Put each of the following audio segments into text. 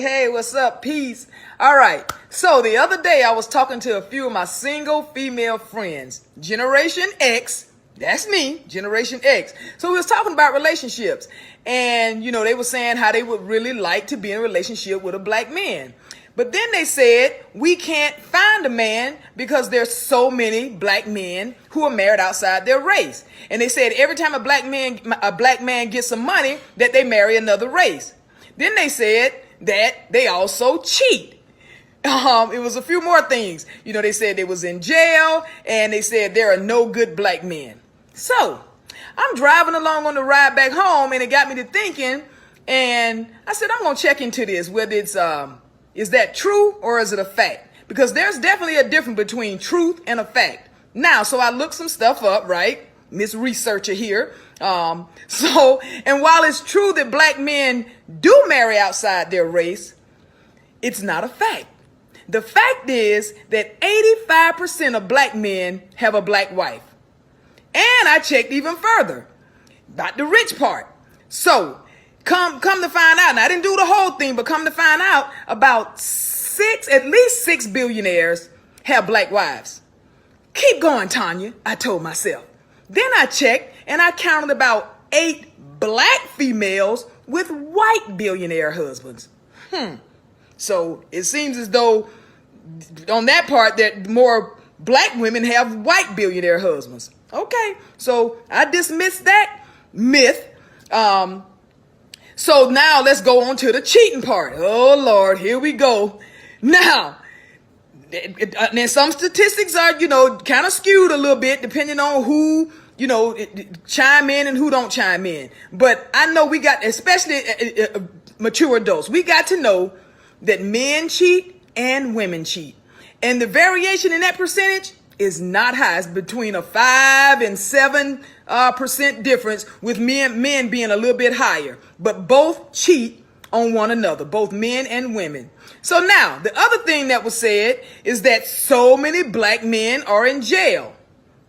Hey, what's up? Peace. All right. So the other day I was talking to a few of my single female friends. Generation X. That's me, Generation X. So we was talking about relationships. And, they were saying how they would really like to be in a relationship with a black man. But then they said, we can't find a man because there's so many black men who are married outside their race. And they said every time a black man gets some money, that they marry another race. Then they said that they also cheat. It was a few more things. They said they was in jail, and they said there are no good black men. So I'm driving along on the ride back home, and it got me to thinking, and I said, I'm going to check into this, whether it's, is that true or is it a fact? Because there's definitely a difference between truth and a fact. Now, so I looked some stuff up, right? Miss Researcher here. And while it's true that black men do marry outside their race, it's not a fact. The fact is that 85% of black men have a black wife. And I checked even further about the rich part. So come to find out, and I didn't do the whole thing, but come to find out, about at least six billionaires have black wives. Keep going, Tanya, I told myself. Then I checked, and I counted about 8 black females with white billionaire husbands. So it seems as though on that part that more black women have white billionaire husbands. Okay, so I dismissed that myth. So now let's go on to the cheating part. Oh, Lord, here we go. Now, then some statistics are, kind of skewed a little bit depending on who, chime in and who don't chime in. But I know we got, especially mature adults, we got to know that men cheat and women cheat. And the variation in that percentage is not high. It's between a 5 and 7% difference, with men being a little bit higher. But both cheat on one another, both men and women. So now, the other thing that was said is that so many black men are in jail.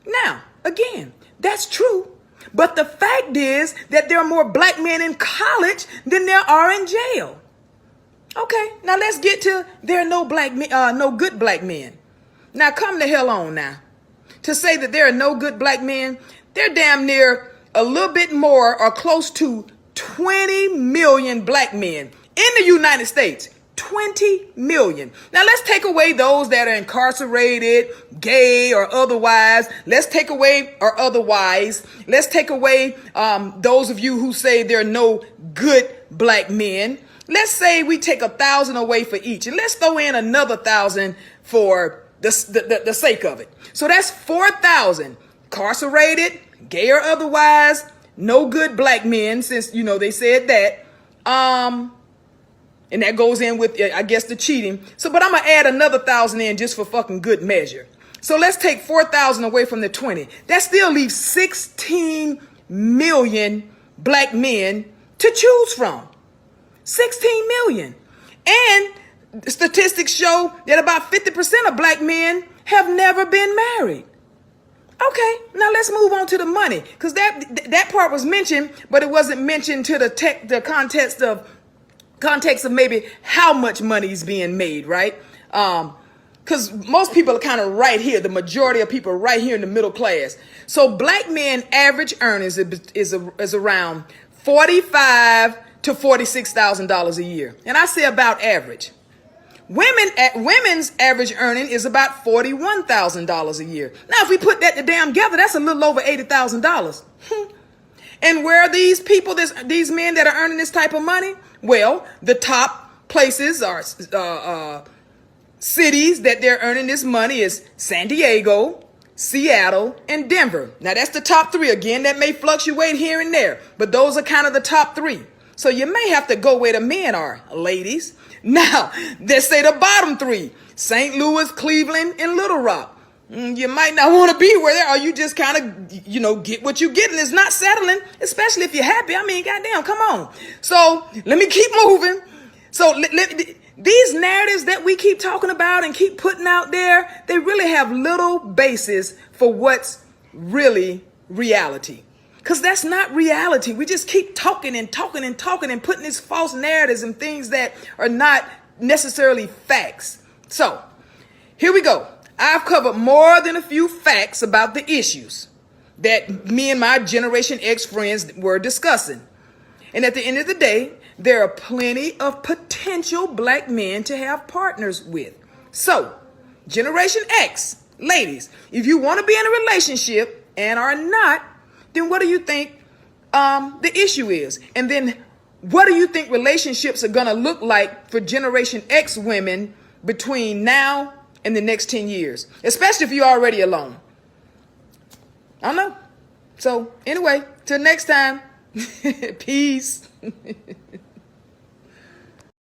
Now, again, that's true. But the fact is that there are more black men in college than there are in jail. Okay, now let's get to there are no good black men. Now come the hell on now. To say that there are no good black men, they're damn near a little bit more or close to 20 million black men in the United States. 20 million. Now let's take away those that are incarcerated, gay or otherwise. Let's take away those of you who say there are no good black men. Let's say we take 1,000 away for each, and let's throw in another 1,000 for the sake of it. So that's 4,000 incarcerated, gay or otherwise, no good black men, since, they said that. And that goes in with, I guess, the cheating. So, but I'm going to add another 1,000 in just for fucking good measure. So let's take 4,000 away from the 20. That still leaves 16 million black men to choose from. 16 million. And statistics show that about 50% of black men have never been married. Okay, now let's move on to the money, because that part was mentioned, but it wasn't mentioned to the context of maybe how much money is being made, right? Because most people are kind of right here. The majority of people are right here in the middle class. So black men average earnings is around $45,000 to $46,000 a year, and I say about average. Women's average earning is about $41,000 a year. Now, if we put that together, that's a little over $80,000. And where are these people, these men that are earning this type of money? Well, the top places are cities that they're earning this money is San Diego, Seattle, and Denver. Now, that's the top 3. Again, that may fluctuate here and there, but those are kind of the top 3. So you may have to go where the men are, ladies. Now, let's say the bottom 3, St. Louis, Cleveland, and Little Rock. You might not want to be where they are. You just kind of, get what you get, and it's not settling, especially if you're happy. I mean, goddamn, come on. So let me keep moving. So these narratives that we keep talking about and keep putting out there, they really have little basis for what's really reality. Because that's not reality. We just keep talking and talking and talking and putting these false narratives and things that are not necessarily facts. So here we go. I've covered more than a few facts about the issues that me and my Generation X friends were discussing. And at the end of the day, there are plenty of potential black men to have partners with. So, Generation X, ladies, if you want to be in a relationship and are not, then what do you think the issue is? And then what do you think relationships are going to look like for Generation X women between now and the next 10 years? Especially if you're already alone. I don't know. So anyway, till next time, peace.